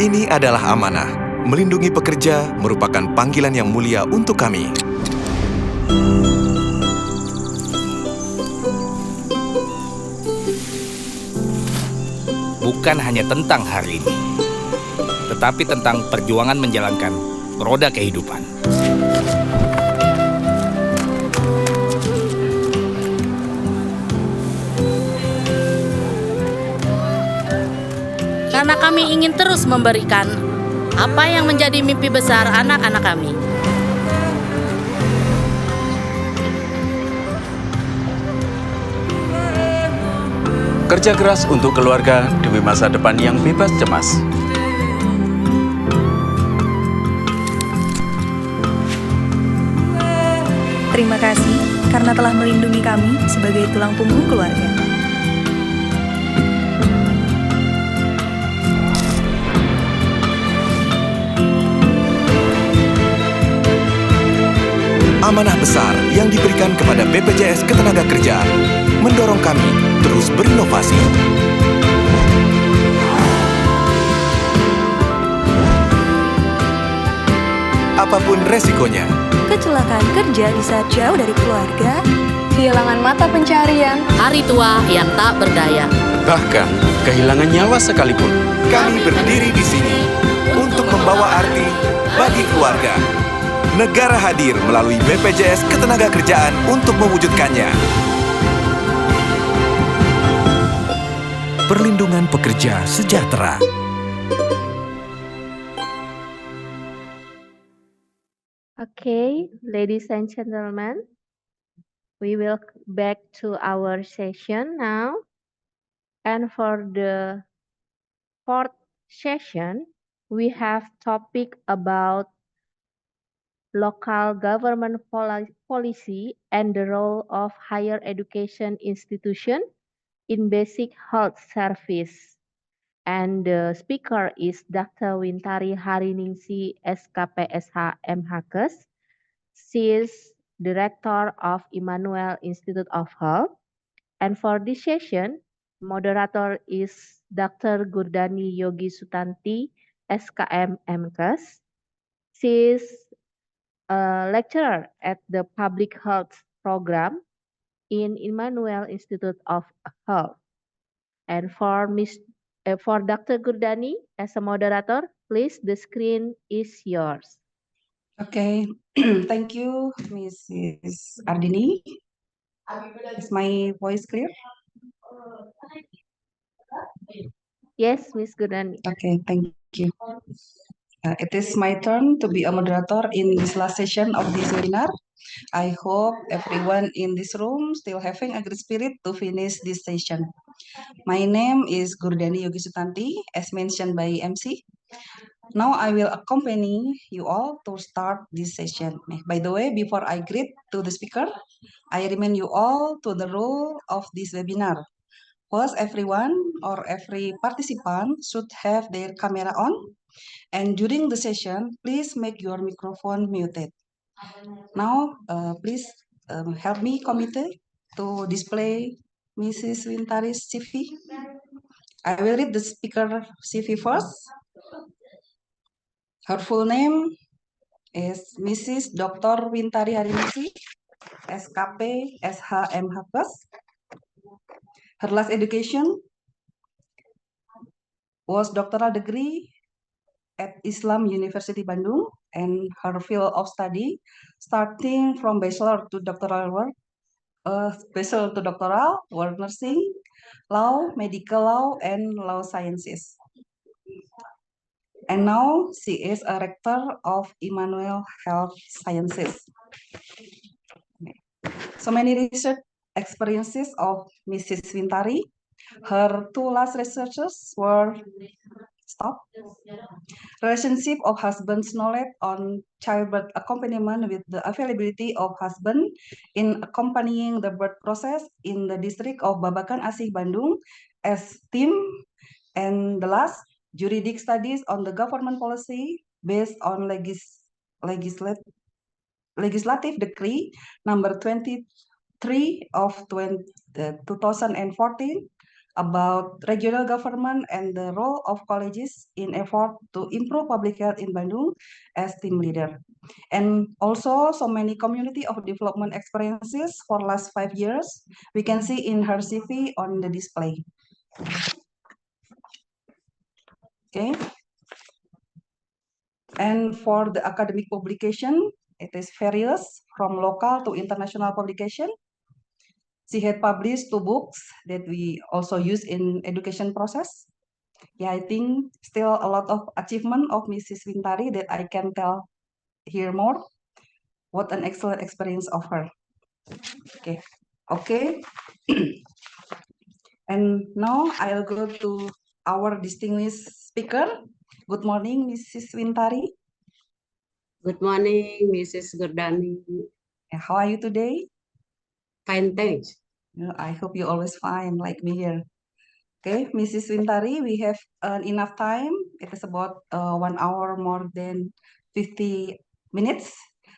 Ini adalah amanah. Melindungi pekerja merupakan panggilan yang mulia untuk kami. Bukan hanya tentang hari ini, tetapi tentang perjuangan menjalankan roda kehidupan. Karena kami ingin terus memberikan apa yang menjadi mimpi besar anak-anak kami. Kerja keras untuk keluarga demi masa depan yang bebas cemas. Terima kasih karena telah melindungi kami sebagai tulang punggung keluarga. Amanah besar yang diberikan kepada BPJS Ketenagakerjaan mendorong kami terus berinovasi. Apapun resikonya, Kecelakaan kerja di saat jauh dari keluarga, kehilangan mata pencarian, Hari tua yang tak berdaya. Bahkan kehilangan nyawa sekalipun. kami berdiri di sini untuk membawa arti bagi keluarga. Negara hadir melalui BPJS Ketenagakerjaan untuk mewujudkannya. Perlindungan pekerja sejahtera. Okay, ladies and gentlemen, we will back to our session now. And for the fourth session, we have topic about local government policy and the role of higher education institution in basic health service. And the speaker is Dr. Wintari Hariningsi, SKPSH MHKes. She is Director of Immanuel Institute of Health. And for this session, moderator is Dr. Gurdani Yogi Sutanti, SKM MKes. She is a lecturer at the Public Health Program in Immanuel Institute of Health. And for Dr. Gurdani as a moderator, please, the screen is yours. Okay, thank you, Mrs. Ardini. Is my voice clear? Yes, Ms. Gurdani. Okay, thank you. It is my turn to be a moderator in this last session of this webinar. I hope everyone in this room still having a good spirit to finish this session. My name is Gurdani Yogi Sutanti, as mentioned by MC. Now I will accompany you all to start this session. By the way, before I greet to the speaker, I remind you all to the rule of this webinar. First, everyone or every participant should have their camera on. And during the session, please make your microphone muted. Now, please help me, committee, to display Mrs. Wintari's CV. I will read the speaker CV first. Her full name is Mrs. Dr. Wintari Hariningsi, SKP SHM Hakes. Her last education was doctoral degree at Islam University Bandung, and her field of study starting from bachelor to doctoral work, nursing, law, medical law, and law sciences. And now she is a rector of Immanuel Health Sciences. So many research experiences of Mrs. Wintari. Her two last researches were relationship of husband's knowledge on childbirth accompaniment with the availability of husband in accompanying the birth process in the district of Babakan Asih Bandung as team. And the last, juridic studies on the government policy based on legislative decree number 23 of 2014 about regional government and the role of colleges in effort to improve public health in Bandung as team leader. And also so many community of development experiences for last 5 years we can see in her CV on the display. Okay. And for the academic publication, it is various from local to international publication. She had published 2 books that we also use in education process. Yeah, I think still a lot of achievement of Mrs. Wintari that I can tell here more. What an excellent experience of her. Okay. Okay. And now I'll go to our distinguished speaker. Good morning, Mrs. Wintari. Good morning, Mrs. Gordani. How are you today? Fine, thanks. I hope you're always fine, like me here. Okay, Mrs. Wintari, we have enough time. It is about 1 hour more than 50 minutes,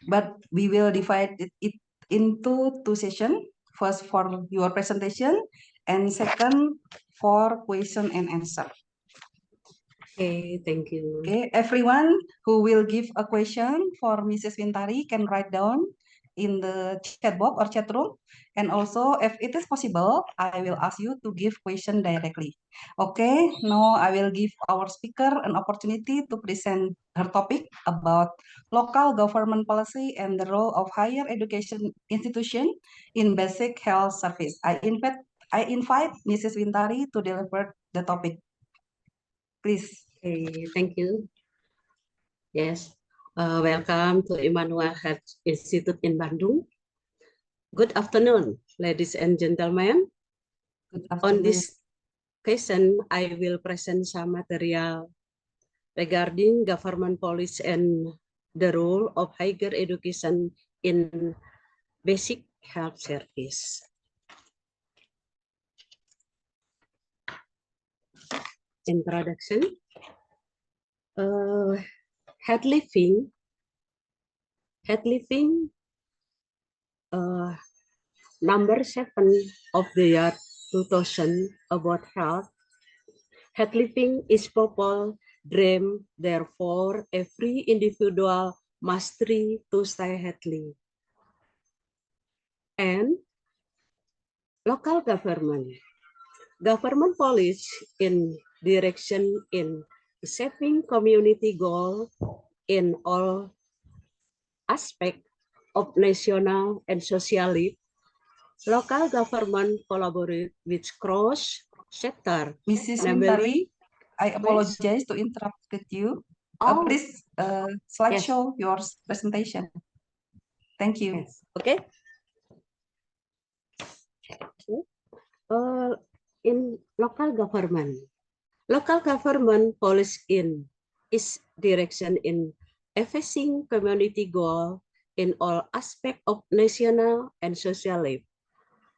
but we will divide it into 2 sessions. First for your presentation, and second for question and answer. Okay, thank you. Okay, everyone who will give a question for Mrs. Wintari can write down in the chat box or chat room. And also, if it is possible, I will ask you to give question directly. Okay, now I will give our speaker an opportunity to present her topic about local government policy and the role of higher education institution in basic health service. I invite Mrs. Wintari to deliver the topic. Please. Okay, thank you. Yes, welcome to Immanuel Health Institute in Bandung. Good afternoon, ladies and gentlemen. Good On afternoon. this question, I will present some material regarding government policy and the role of higher education in basic health service. Introduction. Head living number 7 of the year 2000 about health. Head living is people dream, therefore every individual must try to stay healthy. And local government policy in direction in shaping community goal in all aspects of national and social life. Local government collaborate with cross-sector. Mrs. Wintari, I apologize to interrupt you. Please slideshow your presentation. Thank you. Yes. Okay. In local government policy in is direction in achieving community goal in all aspects of national and social life.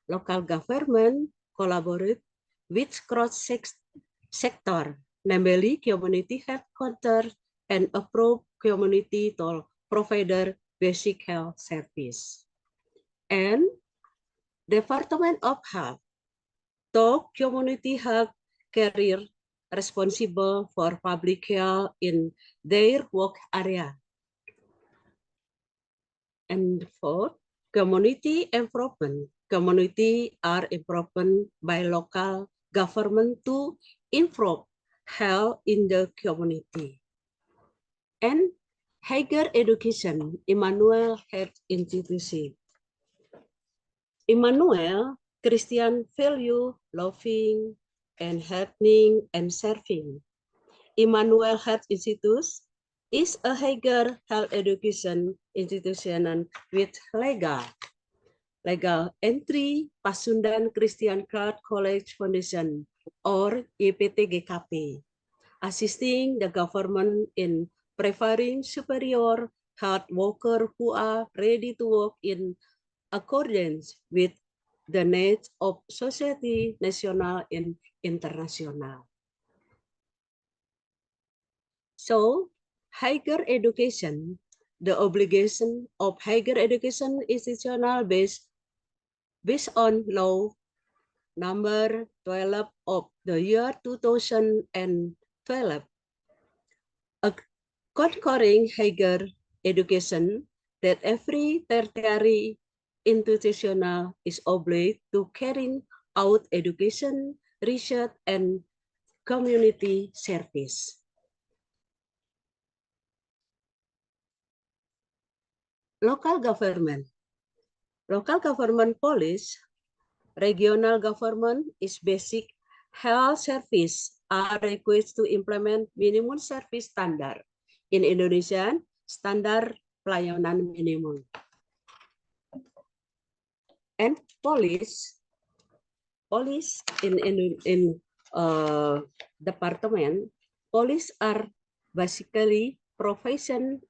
Local government collaborate with cross-sector, namely community headquarters and approved community to provider basic health service. And Department of Health to community health career responsible for public health in their work area. And fourth, community improvement. Community are improved by local government to improve health in the community. And higher education, Immanuel Health Institute. Immanuel Christian value loving and helping and serving. Immanuel Health Institute is a higher health education institution with legal entry Pasundan Christian Cloud College Foundation or IPTGKP, assisting the government in preparing superior health workers who are ready to work in accordance with the needs of society, national and international. So, higher education, the obligation of higher education institutional based on law number 12 of the year 2012, concurring higher education that every tertiary institution is obliged to carry out education, research, and community service. Local government. Local government policy, regional government is basic health service are required to implement minimum service standard. In Indonesia, standar pelayanan minimum. And police in department, police are basically profession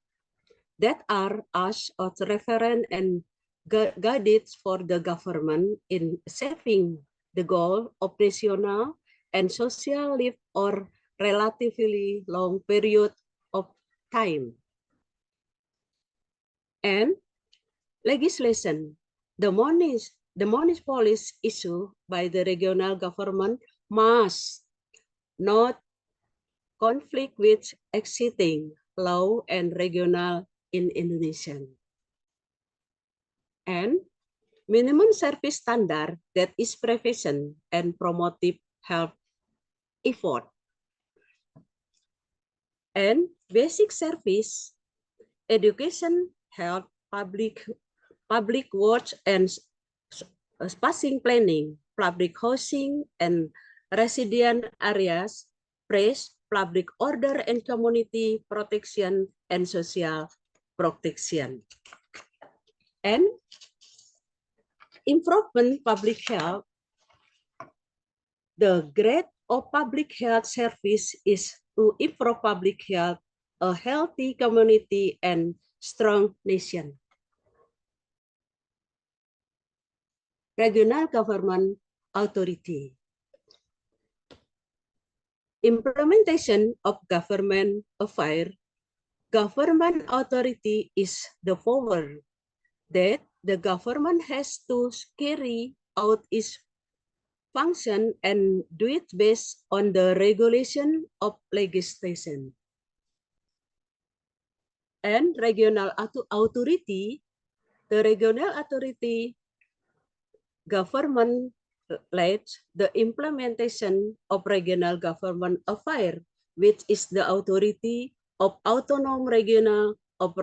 that are as a referent and guided for the government in achieving the goal of national and social life or relatively long period of time. And legislation, the monies policy issued by the regional government must not conflict with existing law and regional in Indonesia. And minimum service standard that is prevention and promotive health effort. And basic service, education, health, public works and spacing planning, public housing and resident areas, press, public order and community protection and social protection. And improvement public health, the grade of public health service is to improve public health, a healthy community, and strong nation. Regional government authority. Implementation of government affairs. Government authority is the power that the government has to carry out its function and do it based on the regulation of legislation. And regional authority, the regional authority government leads the implementation of regional government affairs, which is the authority of autonomous regional of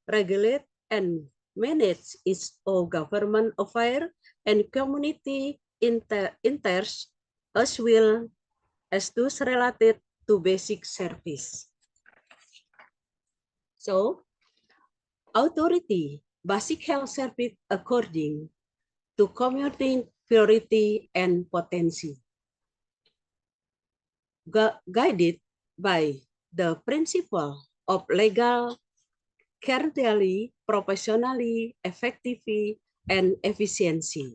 regulate and manage its own government affairs and community interests as well as those related to basic service. So, authority, basic health service according to community priority and potency. Guided by the principle of legal, carefully, professionally, effectively, and efficiency.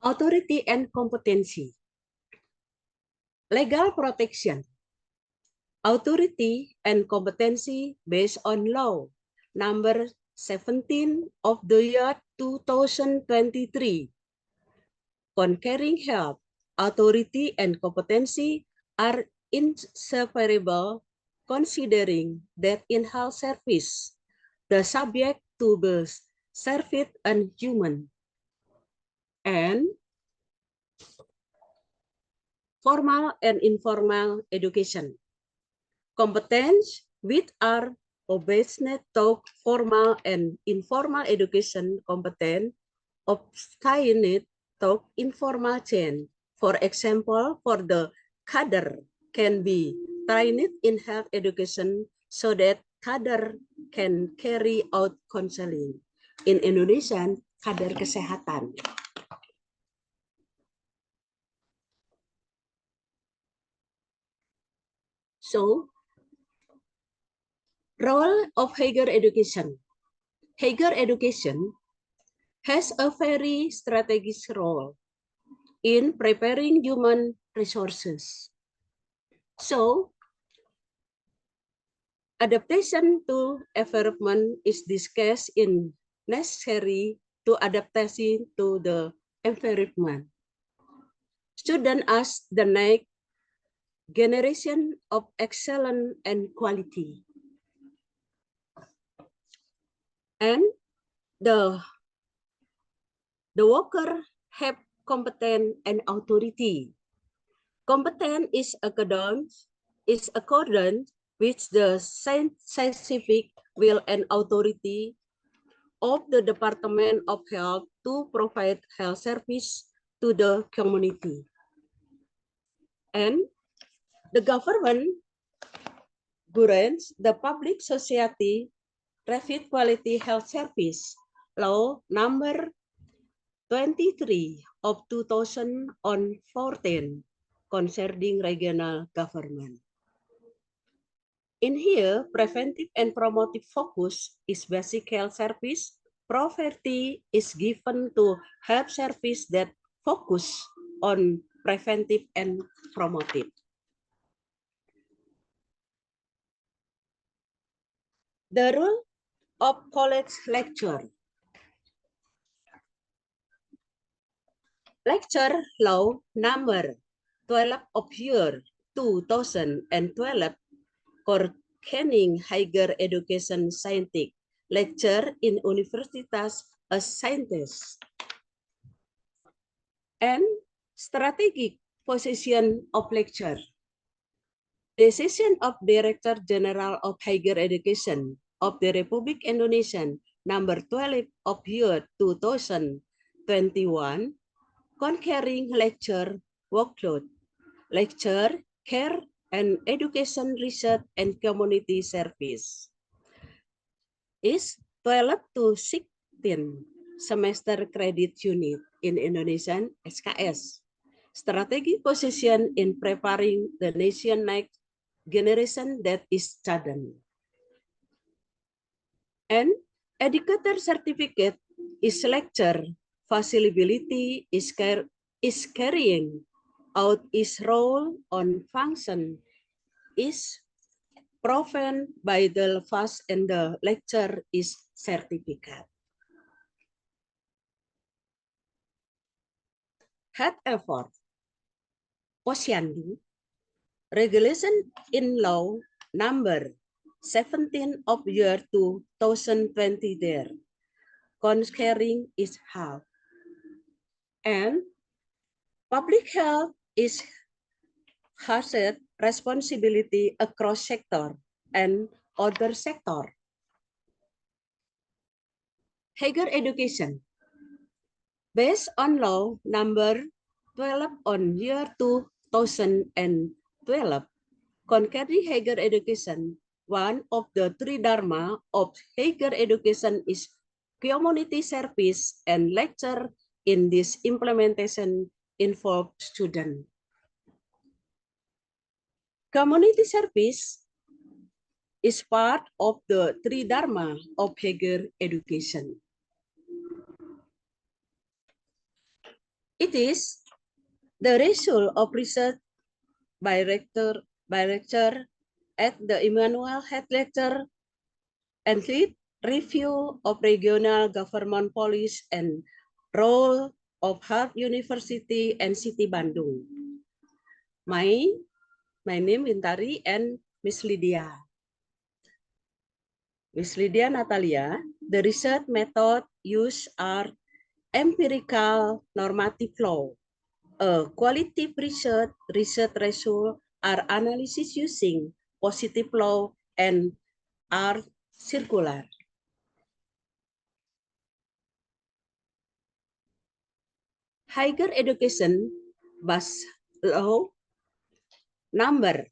Authority and competency. Legal protection. Authority and competency based on law number 17 of the year 2023. Conferring health, authority, and competency are inseparable, considering that in health service, the subject to be served and human. And formal and informal education. Competence which are obviously to formal and informal education competent obtained to informal chain. For example, for the cadre can be trained in health education so that cadre can carry out counseling. In Indonesian, kader kesehatan. So, role of higher education. Higher education has a very strategic role in preparing human resources. So, adaptation to environment is discussed in necessary to adaptation to the environment. Students as the next generation of excellence and quality. And the worker have competence and authority. Competence is accordant with the scientific will and authority of the Department of Health to provide health service to the community. And the government grants the public society private quality health service law number 23 of 2014 concerning regional government. In here, preventive and promotive focus is basic health service. Priority is given to health service that focus on preventive and promotive. The role of college lecture. Lecture law number 12 of year 2012 concerning higher education scientific lecture in universitas as scientist. And strategic position of lecture. Decision of Director General of Higher Education of the Republic Indonesia number 12 of year 2021 concerning lecture workload, lecture, care, and education research and community service is 12 to 16 semester credit unit in Indonesian SKS. Strategic position in preparing the nation next generation that is student. And educator certificate is lecture facility is carrying out its role on function is proven by the fast and the lecture is certificate. Head effort. Posyandu, regulation in law number 17 of year 2020 there, concerning is half. And public health is has responsibility across sector and other sector. Higher education. Based on law number 12 on year 2012, concerning higher education, one of the three dharma of higher education is community service, and lecture in this implementation involve student. Community service is part of the three dharma of higher education. It is the result of research by lecture at the Immanuel Head Lecture and review of regional government policy and role of Harvard University and City Bandung. My name Wintari and Miss Lydia. Miss Lydia Natalia, the research method used are empirical normative law, qualitative research result are analysis using positive law and are circular. Higher education bus law number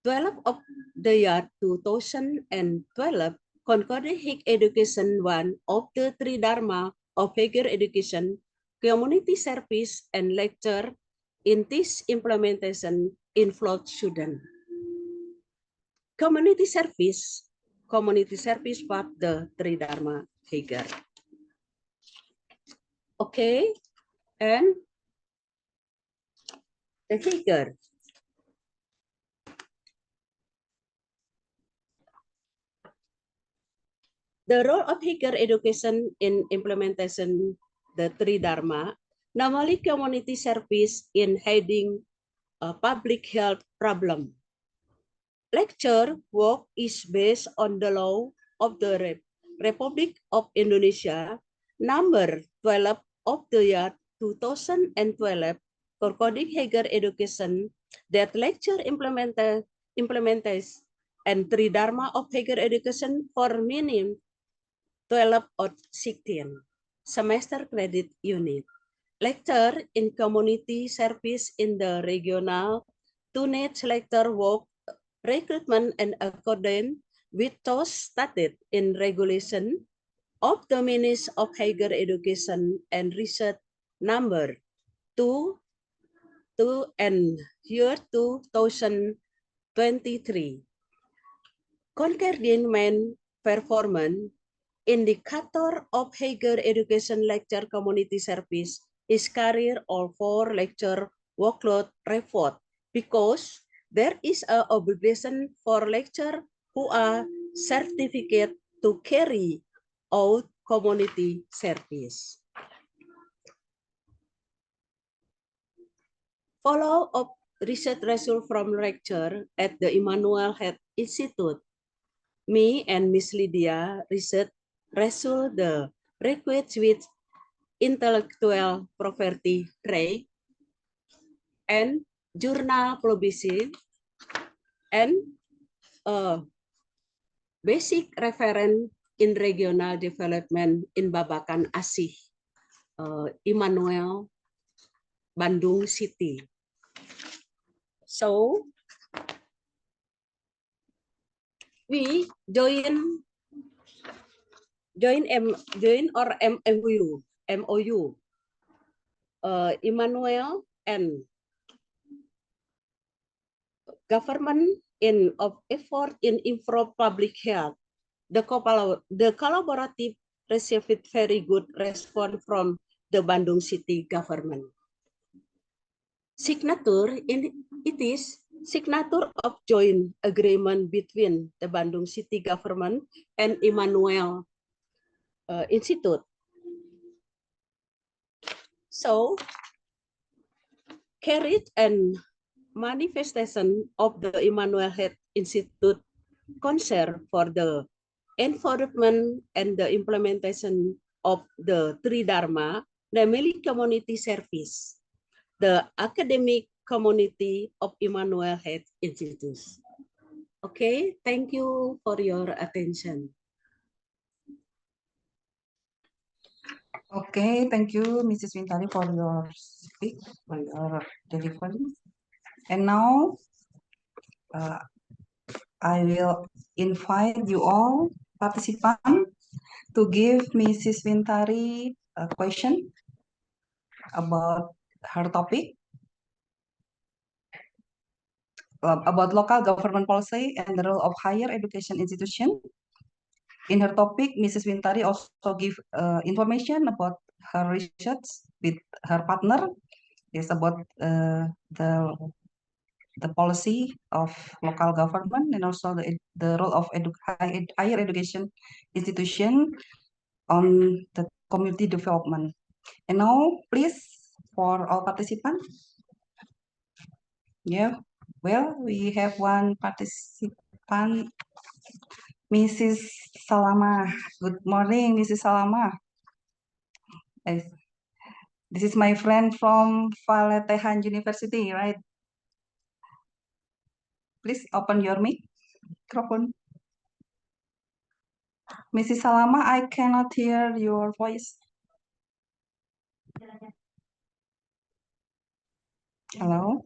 12 of the year 2012 concurrent higher education, one of the three dharma of higher education, community service and lecture in this implementation involved student. Community service part the three dharma higher. Okay, and the figure. The role of higher education in implementation the three dharma, namely community service in hiding a public health problem. Lecture work is based on the law of the Republic of Indonesia, number 12 of the year 2012, concluding higher education that lecture implements and three dharma of higher education for minimum 12 or 16 semester credit unit. Lecture in community service in the regional teenage lecture work recruitment and according with those stated in regulation of the Ministry of Higher Education and Research number 2 and year 2023. Concording main performance indicator of higher education lecture community service is career or for lecture workload report because there is an obligation for lecture who are certificate to carry out community service. Follow up research result from lecture at the Immanuel Health Institute. Me and Miss Lydia research result the request with intellectual property right and journal publishing and basic reference in regional development in Babakan Asih, Immanuel, Bandung City. So we join or MOU, Immanuel and government in of effort in improve public health. The collaborative received very good response from the Bandung City government. Signature it is signature of joint agreement between the Bandung City government and Immanuel Institute. So carried and manifestation of the Immanuel Health Institute concern for the enforcement and the implementation of the three dharma, namely community service, the academic community of Immanuel Health Institute. Okay, thank you for your attention. Okay, thank you, Mrs. Wintari, for your speak, for your delivery. And now, I will invite you all participants to give Mrs. Wintari a question about her topic, about local government policy and the role of higher education institution. In her topic, Mrs. Wintari also give information about her research with her partner. Is about the policy of local government and also the role of higher education institution on the community development. And now, please, for all participants. Yeah, well, we have one participant, Mrs. Salama. Good morning, Mrs. Salama. This is my friend from Valetehan University, right? Please open your microphone. Mrs. Salama, I cannot hear your voice. Hello?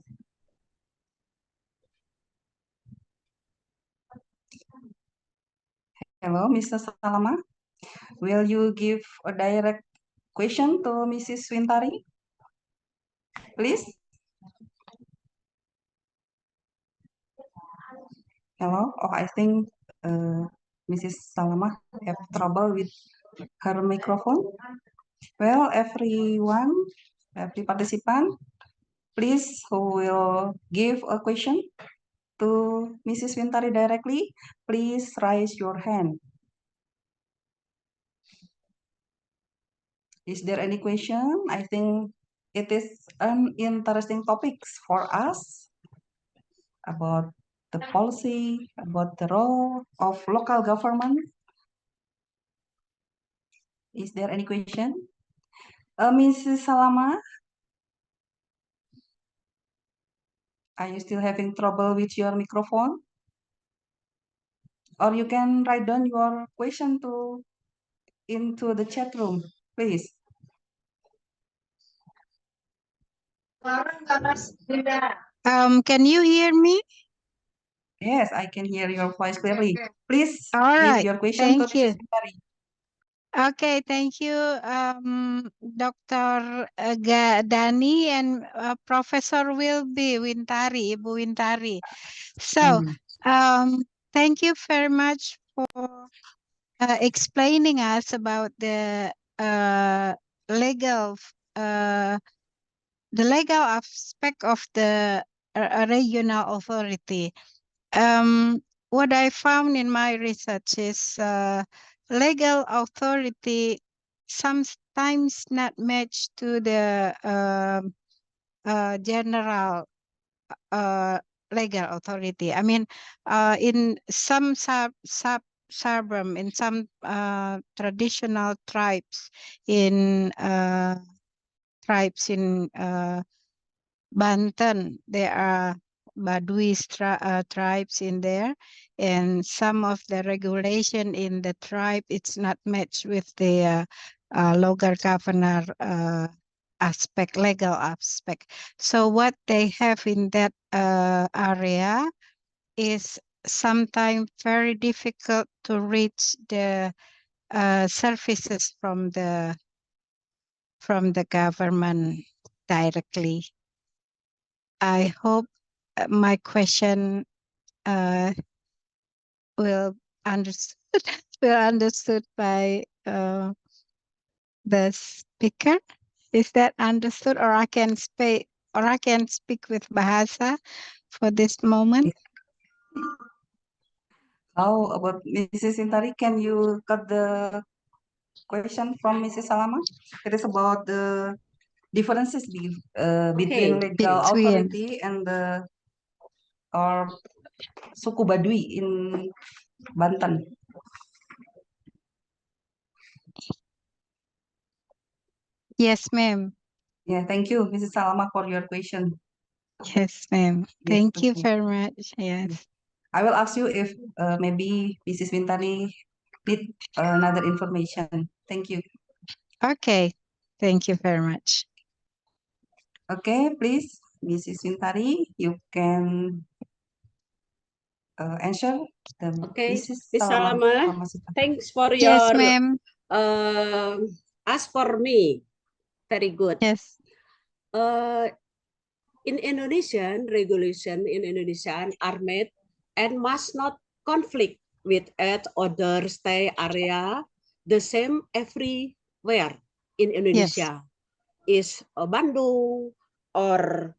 Hello, Mr. Salama. Will you give a direct question to Mrs. Wintari? Please. Hello? Oh, I think Mrs. Salama have trouble with her microphone. Well, everyone, every participant, please who will give a question to Mrs. Wintari directly, please raise your hand. Is there any question? I think it is an interesting topics for us about the policy, about the role of local government. Is there any question? Mrs. Salama, are you still having trouble with your microphone? Or you can write down your question into the chat room, please. Can you hear me? Yes, I can hear your voice clearly. Please All give right. your question to Thank you. Mrs. Bintari. Okay, thank you, Dr. Dani and Professor Wintari, Ibu Wintari. So, thank you very much for explaining us about the legal aspect of the regional authority. What I found in my research is legal authority sometimes not matched to the general legal authority. I mean, in some suburban, in some traditional tribes in Banten, there are Badui tribes in there, and some of the regulation in the tribe, it's not matched with the local governor legal aspect. So what they have in that area is sometimes very difficult to reach the services from the government directly. I hope my question will understood by the speaker. Is that understood, or I can speak with Bahasa for this moment? How about Mrs. Intari? Can you cut the question from Mrs. Salama? It is about the differences between legal authority and the suku Baduy in Banten. Yes, ma'am. Yeah, thank you, Mrs. Salama, for your question. Yes, ma'am. Thank you very much. Yes. I will ask you if maybe Mrs. Wintari need another information. Thank you. Okay. Thank you very much. Okay, please, Mrs. Wintari, you can answer the Okay, Mrs. Miss Salama. Salama, thanks for Yes, your ma'am. ask for me. Very good. Yes. In Indonesian, regulation in Indonesian are made and must not conflict with other state area the same everywhere in Indonesia. Is Bandung or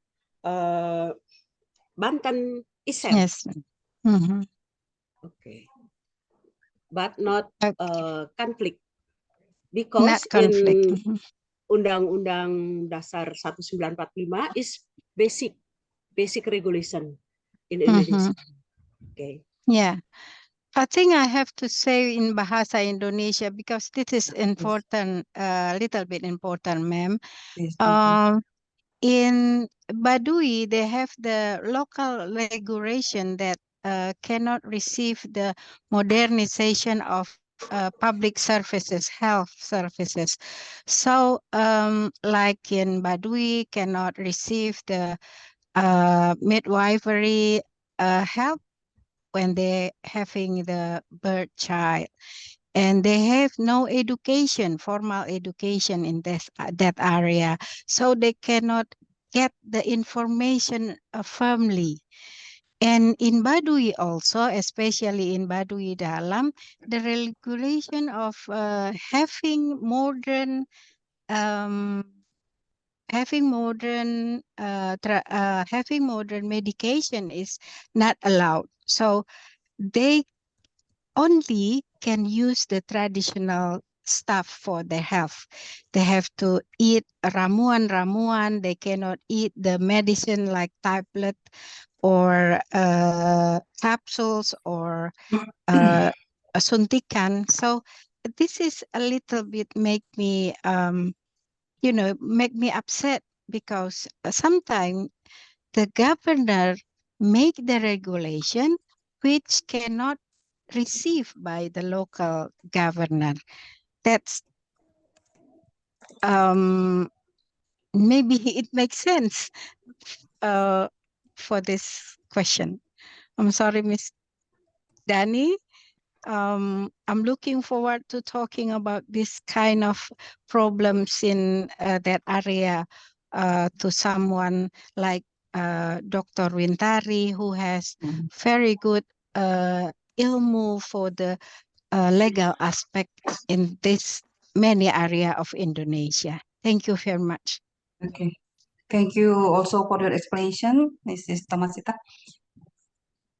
Banten is same. Yes. Mm-hmm. Okay. But not conflict. Because not conflict. in Undang-Undang Dasar 1945 is basic regulation in Indonesia. Okay. Yeah. I think I have to say in Bahasa Indonesia because this is important, little bit important, ma'am. In Baduy, they have the local regulation that cannot receive the modernization of public services, health services. So, like in Baduy, cannot receive the midwifery help when they're having the birth child. And they have no education, formal education in that area. So they cannot get the information firmly. And in Baduy also, especially in Baduy Dalam, the regulation of having modern medication is not allowed. So they only can use the traditional stuff for their health. They have to eat ramuan. They cannot eat the medicine like tablet or capsules or suntikan. So this is a little bit make me upset, because sometimes the governor make the regulation which cannot received by the local governor. That's maybe it makes sense for this question. I'm sorry, Miss Danny. I'm looking forward to talking about this kind of problems in that area to someone like Dr. Wintari, who has very good ilmu for the legal aspect in this many area of Indonesia. Thank you very much. Okay. Thank you also for your explanation, Mrs. Tamasita.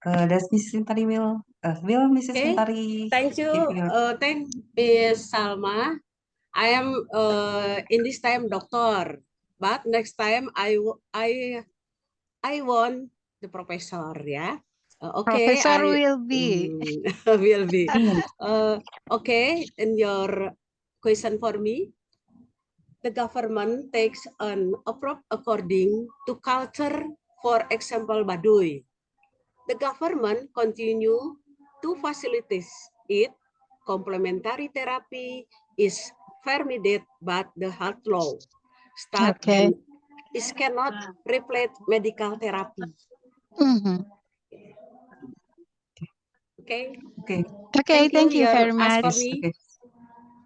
Does Mrs. Wintari will Mrs. Okay, Wintari thank you. give your Thank Ms. Salma. I am in this time doctor, but next time I want the professor, yeah. Okay, Professor will be. will be. Okay, in your question for me, the government takes an approach according to culture. For example, Baduy. The government continue to facilitate it. Complementary therapy is permitted, but the health law stat Okay. it cannot replace medical therapy. Mm-hmm. Okay. Okay. Okay, thank you very Ask for much. me. Okay.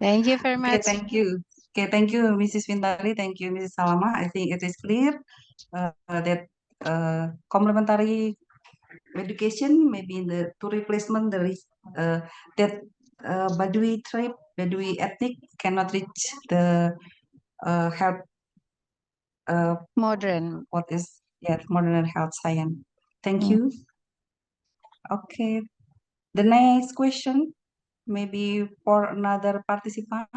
Thank you very Okay, much. thank you. Okay, thank you, Mrs. Wintari. Thank you, Mrs. Salama. I think it is clear that complementary education, maybe in the to replacement there is that Badui tribe, Badui ethnic cannot reach the health. Modern. What is modern health science? Thank you. Okay, the next question maybe for another participant,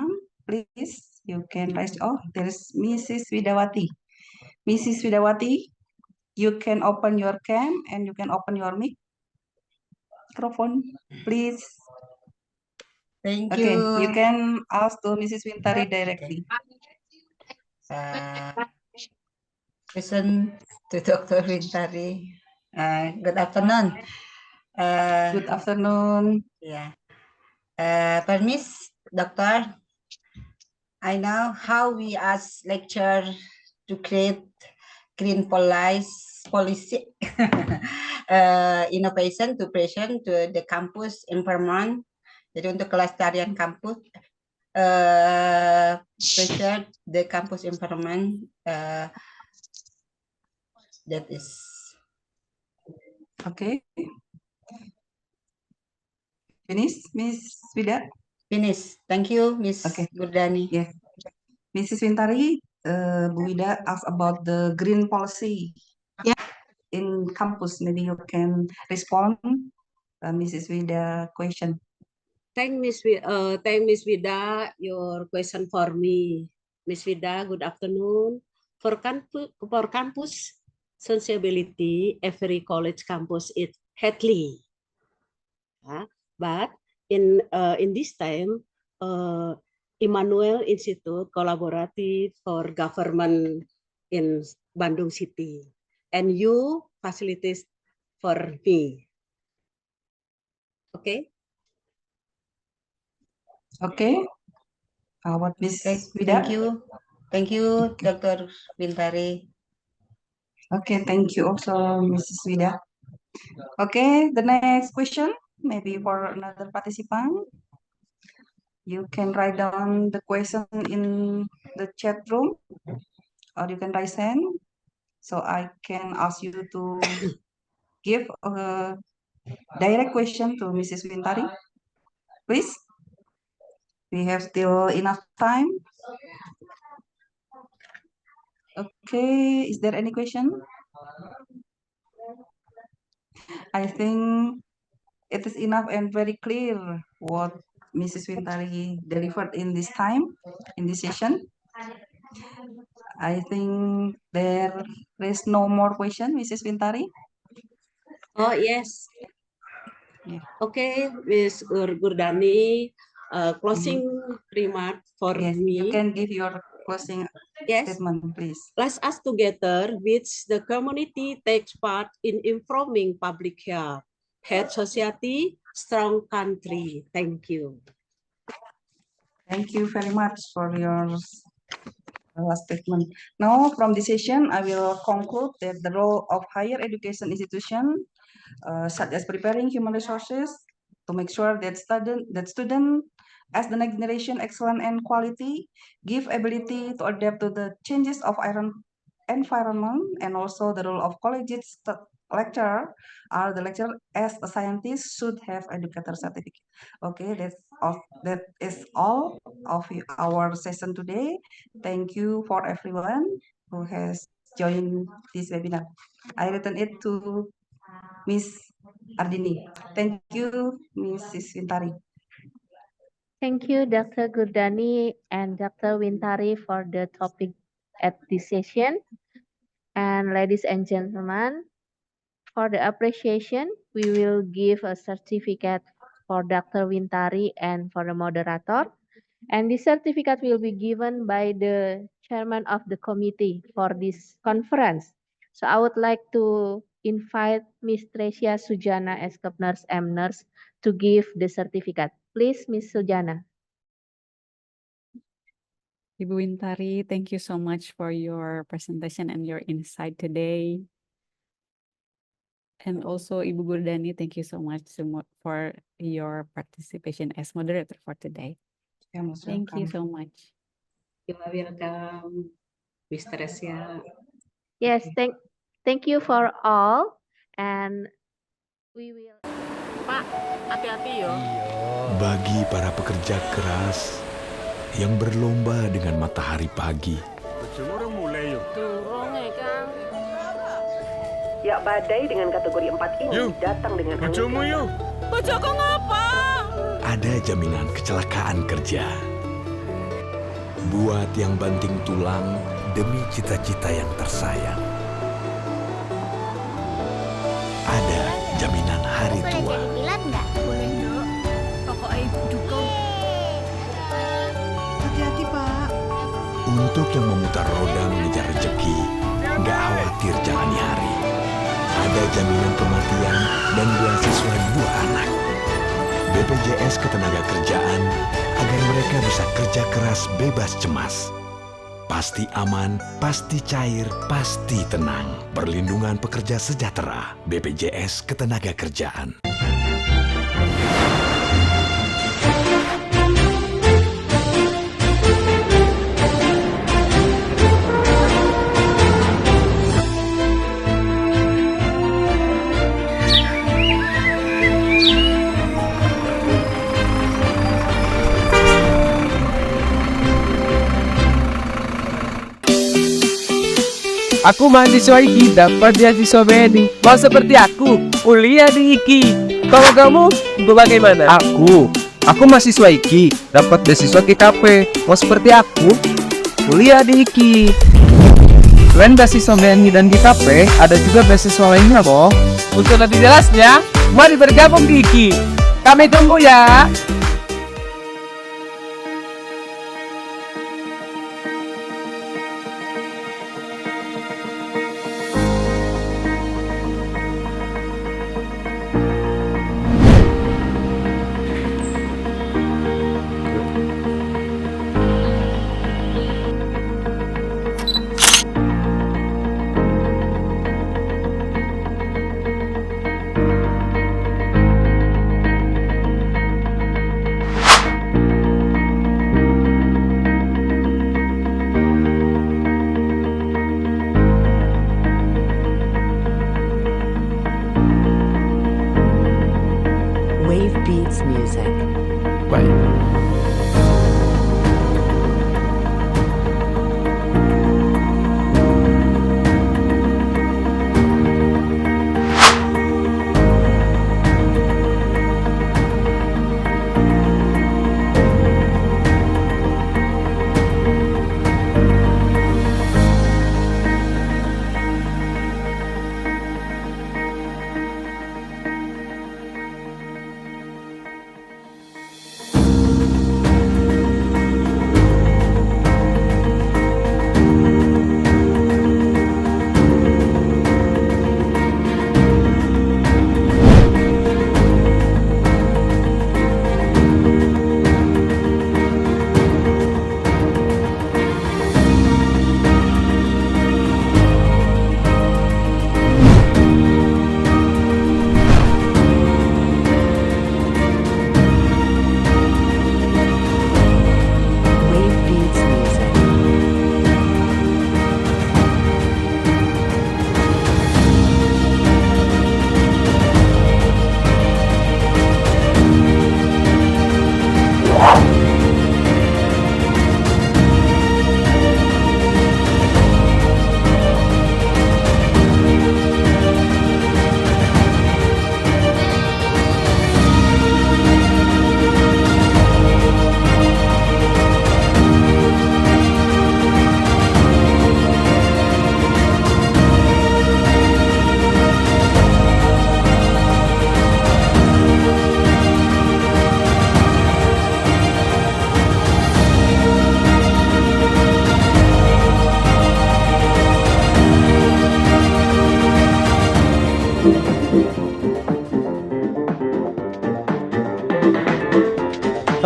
please. You can raise. Oh, there is Mrs. Widawati. Mrs. Widawati, you can open your cam and you can open your microphone, please. Thank Okay, you you. can ask to Mrs. Wintari directly. Listen to Dr. Wintari. Good afternoon. Good afternoon. Yeah. Permiss, Doctor. I know how we as lecture to create green policy innovation to present to the campus environment. Jadi untuk kelestarian kampus, present the campus environment. That is okay. Finish, Miss Vida? Finish. Thank you, Miss Gurdani. Yes. Mrs. Wintari, Bu Vida asked about the green policy in campus. Maybe you can respond, Mrs. Vida question. Thank Miss Vida your question for me. Miss Vida, good afternoon. For campus sensibility, every college campus is headly. But in this time, Immanuel Institute collaborative for government in Bandung City, and you facilitate for me. Okay. Okay. How about Miss Vida? Thank you, Dr. Wintari. Okay, thank you also, Mrs. Vida. Okay, the next question, maybe for another participant. You can write down the question in the chat room, or you can raise hand. So I can ask you to give a direct question to Mrs. Wintari. Please. We have still enough time. Okay, is there any question? I think it is enough and very clear what Mrs. Wintari delivered in this time, in this session. I think there is no more question, Mrs. Wintari. Oh, yes. Yeah. Okay, Ms. Gurdani, closing remark for Yes, me. you can give your closing statement, please. Let's us together, which the community takes part in improving public health, health society, strong country. Thank you. Thank you very much for your last statement. Now, from this session, I will conclude that the role of higher education institution, such as preparing human resources to make sure that student as the next generation excellent and quality, give ability to adapt to the changes of environment, and also the role of collegiate lecturer or the lecturer as a scientist should have educator certificate. Okay, that is all of our session today. Thank you for everyone who has joined this webinar. I return it to Miss Ardini. Thank you, Mrs. Wintari. Thank you, Dr. Gurdani and Dr. Wintari for the topic at this session. And ladies and gentlemen, for the appreciation, we will give a certificate for Dr. Wintari and for the moderator. And this certificate will be given by the chairman of the committee for this conference. So I would like to invite Ms. Tresia Sujana as Nurse M Nurse to give the certificate. Please, Ms. Sujana. Ibu Wintari, thank you so much for your presentation and your insight today. And also Ibu Gurdani, thank you so much for your participation as moderator for today. Thank you so much. You are welcome, Ms. Tresia. Yes, thank you for all, and we will. Pak, hati-hati yo. Bagi para pekerja keras yang berlomba dengan matahari pagi, Durung ya, Kang. Ya, badai dengan kategori 4 ini datang dengan angin. Bojoku ngapa? ada jaminan kecelakaan kerja. Buat yang banting tulang demi cita-cita yang tersayang. Ada jaminan hari tua. Boleh jadi pilot nggak? Boleh, Dok. Pokoknya Ibu dukung. Hati-hati, Pak. Untuk yang memutar roda mengejar rezeki, nggak khawatir jalani hari. Ada jaminan kematian dan beasiswa 2 anak. BPJS Ketenagakerjaan agar mereka bisa kerja keras bebas cemas. Pasti aman, pasti cair, pasti tenang. Perlindungan pekerja sejahtera. BPJS Ketenagakerjaan. Aku mahasiswa IKI dapat beasiswa BNI. Mau seperti aku, kuliah di IKI. Kalau kamu, bagaimana? Aku mahasiswa IKI dapat beasiswa GKP. Mau seperti aku, kuliah di IKI. Selain beasiswa BNI dan GKP, ada juga beasiswa lainnya loh. Untuk lebih jelasnya, mari bergabung di IKI. Kami tunggu ya.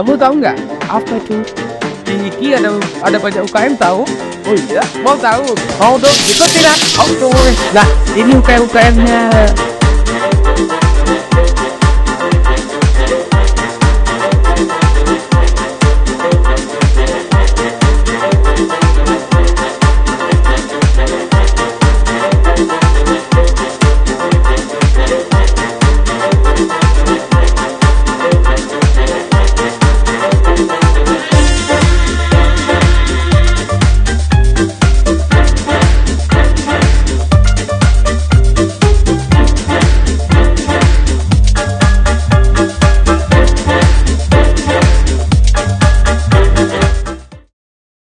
Kamu tahu nggak? Apa itu? Di IKI ada banyak UKM tahu? Oh iya, mau tahu? Mau dong, ikut tidak? Oh, tunggu. Nah, ini UKM-UKM-nya.